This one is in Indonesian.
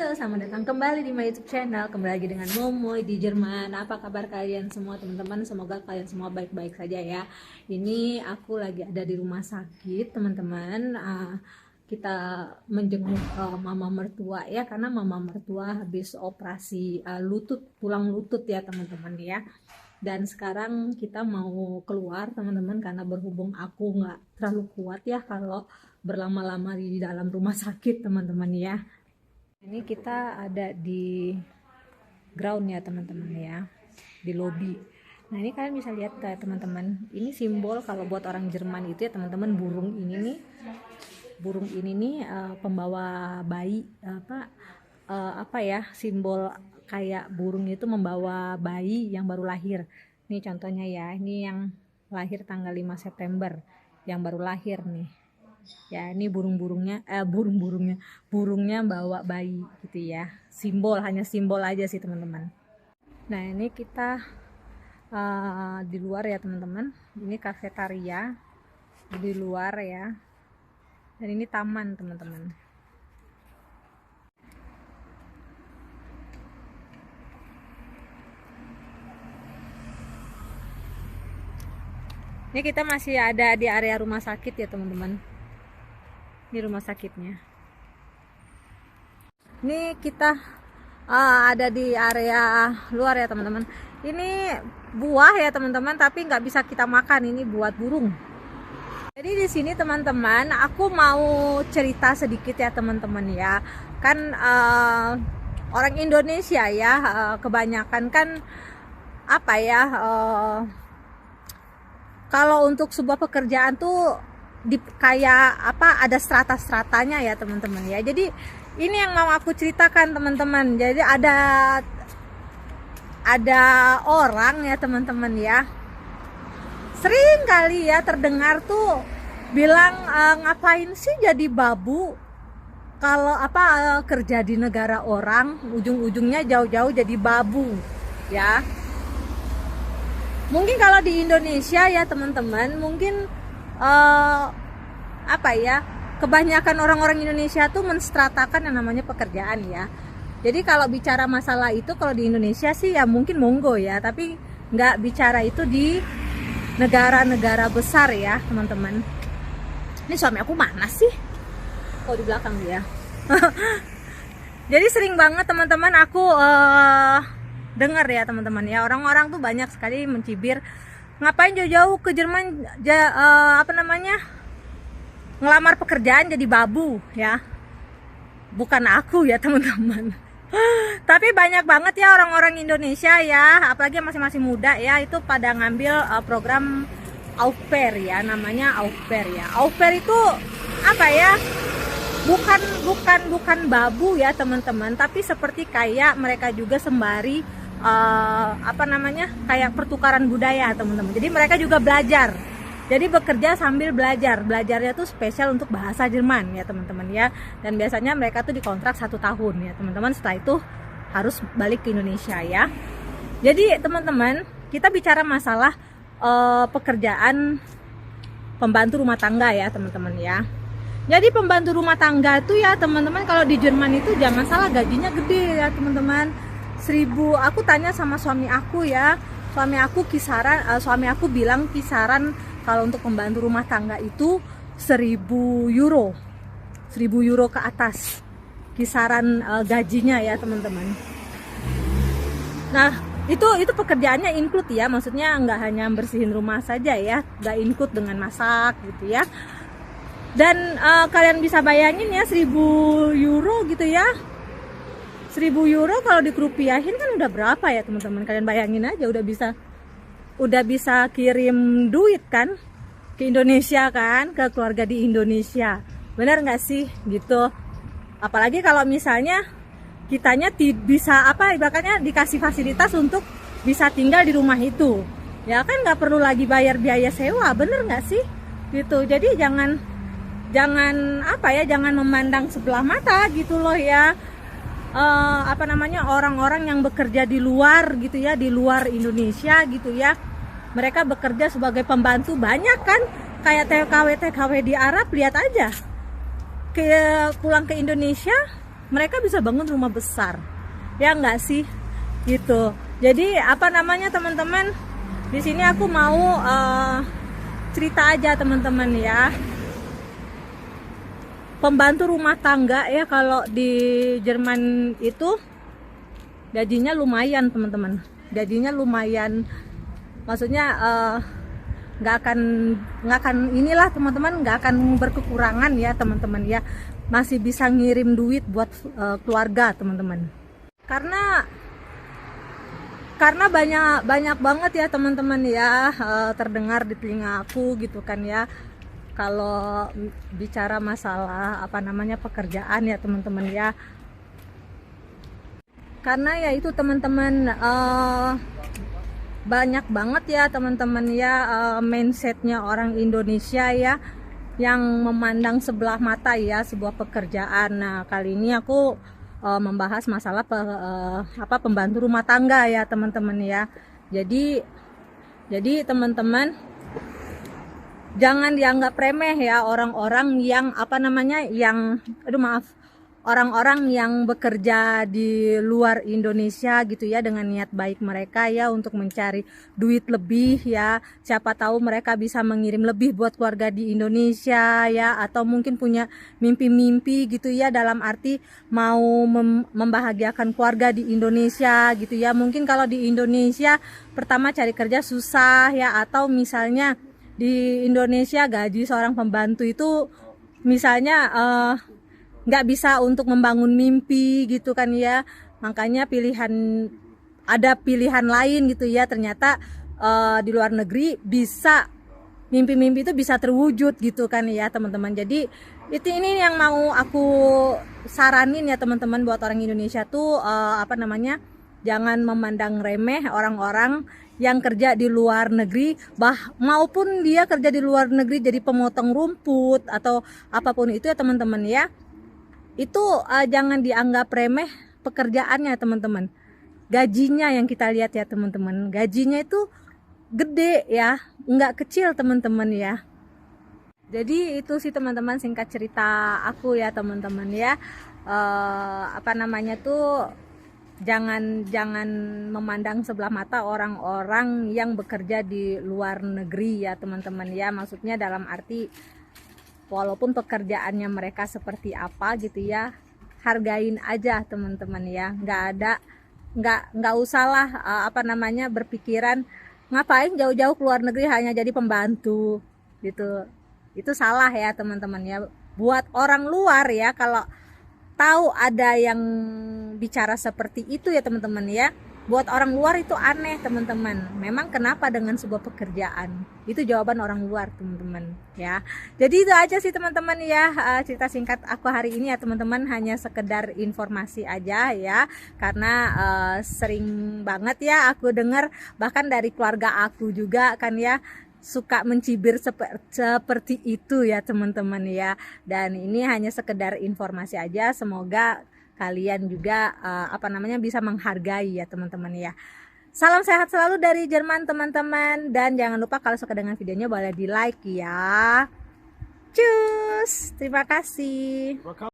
Halo, selamat datang kembali di my YouTube channel. Kembali lagi dengan Momoy di Jerman. Apa kabar kalian semua teman-teman? Semoga kalian semua baik-baik saja ya. Ini aku lagi ada di rumah sakit teman-teman. Kita menjenguk mama mertua ya, karena mama mertua habis operasi tulang lutut ya teman-teman ya. Dan sekarang kita mau keluar teman-teman, karena berhubung aku nggak terlalu kuat ya kalau berlama-lama di dalam rumah sakit teman-teman ya. Ini kita ada di ground ya teman-teman ya, di lobby. Nah ini kalian bisa lihat teman-teman, ini simbol kalau buat orang Jerman itu ya teman-teman, burung ini nih pembawa bayi, apa ya, simbol kayak burung itu membawa bayi yang baru lahir. Ini contohnya ya, ini yang lahir tanggal 5 September yang baru lahir nih ya. Ini burungnya bawa bayi gitu ya, hanya simbol aja sih teman-teman. Nah ini kita di luar ya teman-teman, ini kafetaria di luar ya, dan ini taman teman-teman. Ini kita masih ada di area rumah sakit ya teman-teman. Ini rumah sakitnya. Ini kita ada di area luar ya teman-teman. Ini buah ya teman-teman, tapi nggak bisa kita makan, ini buat burung. Jadi di sini teman-teman, aku mau cerita sedikit ya teman-teman ya. Kan orang Indonesia ya, kebanyakan kan apa ya, kalau untuk sebuah pekerjaan tuh kayak apa, ada strata-stratanya ya teman-teman ya. Jadi ini yang mau aku ceritakan teman-teman. Jadi ada orang ya teman-teman ya, sering kali ya terdengar tuh bilang, ngapain sih jadi babu kalau kerja di negara orang, ujung-ujungnya jauh-jauh jadi babu ya. Mungkin kalau di Indonesia ya teman-teman, mungkin kebanyakan orang-orang Indonesia tuh menstratakan yang namanya pekerjaan ya. Jadi kalau bicara masalah itu, kalau di Indonesia sih ya mungkin monggo ya, tapi nggak bicara itu di negara-negara besar ya teman-teman. Ini suami aku mana sih? Oh, di belakang dia. Jadi sering banget teman-teman aku dengar ya teman-teman ya, orang-orang tuh banyak sekali mencibir, ngapain jauh-jauh ke Jerman ngelamar pekerjaan jadi babu ya. Bukan aku ya teman-teman. Tapi banyak banget ya orang-orang Indonesia ya, apalagi yang masih muda ya, itu pada ngambil program au pair ya, namanya au pair ya. Au pair itu apa ya? Bukan babu ya teman-teman, tapi seperti kayak mereka juga sembari kayak pertukaran budaya teman-teman. Jadi mereka juga belajar. Jadi bekerja sambil belajar. Belajarnya tuh spesial untuk bahasa Jerman ya teman-teman ya. Dan biasanya mereka tuh dikontrak 1 tahun ya teman-teman. Setelah itu harus balik ke Indonesia ya. Jadi teman-teman, kita bicara masalah pekerjaan pembantu rumah tangga ya teman-teman ya. Jadi pembantu rumah tangga tuh ya teman-teman, kalau di Jerman itu jangan salah, gajinya gede ya teman-teman. Aku tanya sama suami aku ya, suami aku bilang kisaran kalau untuk pembantu rumah tangga itu 1.000 euro ke atas kisaran gajinya ya teman-teman. Nah itu pekerjaannya include ya, maksudnya nggak hanya bersihin rumah saja ya, nggak include dengan masak gitu ya. Dan kalian bisa bayangin ya, 1.000 euro gitu ya, 1.000 euro kalau dikerupiahin kan udah berapa ya teman-teman. Kalian bayangin aja, udah bisa kirim duit kan ke Indonesia kan, ke keluarga di Indonesia. Benar nggak sih gitu? Apalagi kalau misalnya kitanya bisa ibaratnya dikasih fasilitas untuk bisa tinggal di rumah itu ya kan, nggak perlu lagi bayar biaya sewa. Bener nggak sih gitu? Jadi jangan memandang sebelah mata gitu loh ya. Orang-orang yang bekerja di luar gitu ya, di luar Indonesia gitu ya, mereka bekerja sebagai pembantu banyak kan, kayak TKW di Arab. Lihat aja pulang ke Indonesia mereka bisa bangun rumah besar, ya nggak sih gitu. Jadi apa namanya teman-teman, di sini aku mau cerita aja teman-teman ya. Pembantu rumah tangga ya kalau di Jerman itu gajinya lumayan teman-teman, gajinya lumayan, maksudnya nggak akan inilah teman-teman, nggak akan berkekurangan ya teman-teman ya, masih bisa ngirim duit buat keluarga teman-teman. Karena banyak banget ya teman-teman ya, terdengar di telinga aku gitu kan ya, kalau bicara masalah apa namanya pekerjaan ya teman-teman ya. Karena ya itu teman-teman, banyak banget ya teman-teman ya, mindsetnya orang Indonesia ya, yang memandang sebelah mata ya sebuah pekerjaan. Nah kali ini aku membahas masalah pembantu rumah tangga ya teman-teman ya. Jadi teman-teman, jangan dianggap remeh ya orang-orang yang orang-orang yang bekerja di luar Indonesia gitu ya, dengan niat baik mereka ya untuk mencari duit lebih ya. Siapa tahu mereka bisa mengirim lebih buat keluarga di Indonesia ya, atau mungkin punya mimpi-mimpi gitu ya, dalam arti mau membahagiakan keluarga di Indonesia gitu ya. Mungkin kalau di Indonesia pertama cari kerja susah ya, atau misalnya di Indonesia gaji seorang pembantu itu misalnya nggak bisa untuk membangun mimpi gitu kan ya. Makanya ada pilihan lain gitu ya. Ternyata di luar negeri bisa mimpi-mimpi itu bisa terwujud gitu kan ya teman-teman. Jadi ini yang mau aku saranin ya teman-teman, buat orang Indonesia tuh jangan memandang remeh orang-orang yang kerja di luar negeri, maupun dia kerja di luar negeri jadi pemotong rumput atau apapun itu ya teman-teman ya. Itu jangan dianggap remeh pekerjaannya teman-teman. Gajinya yang kita lihat ya teman-teman, gajinya itu gede ya, nggak kecil teman-teman ya. Jadi itu sih teman-teman singkat cerita aku ya teman-teman ya. Jangan memandang sebelah mata orang-orang yang bekerja di luar negeri ya teman-teman ya. Maksudnya dalam arti, walaupun pekerjaannya mereka seperti apa gitu ya, hargain aja teman-teman ya. Nggak usahlah berpikiran ngapain jauh-jauh keluar negeri hanya jadi pembantu gitu. Itu salah ya teman-teman ya. Buat orang luar ya, kalau tahu ada yang bicara seperti itu ya teman-teman ya, buat orang luar itu aneh teman-teman. Memang kenapa dengan sebuah pekerjaan? Itu jawaban orang luar teman-teman ya. Jadi itu aja sih teman-teman ya, cerita singkat aku hari ini ya teman-teman, hanya sekedar informasi aja ya. Karena sering banget ya aku dengar, bahkan dari keluarga aku juga kan ya, suka mencibir seperti itu ya teman-teman ya. Dan ini hanya sekedar informasi aja, semoga kalian juga bisa menghargai ya teman-teman ya. Salam sehat selalu dari Jerman teman-teman, dan jangan lupa kalau suka dengan videonya boleh di like ya. Cus, terima kasih.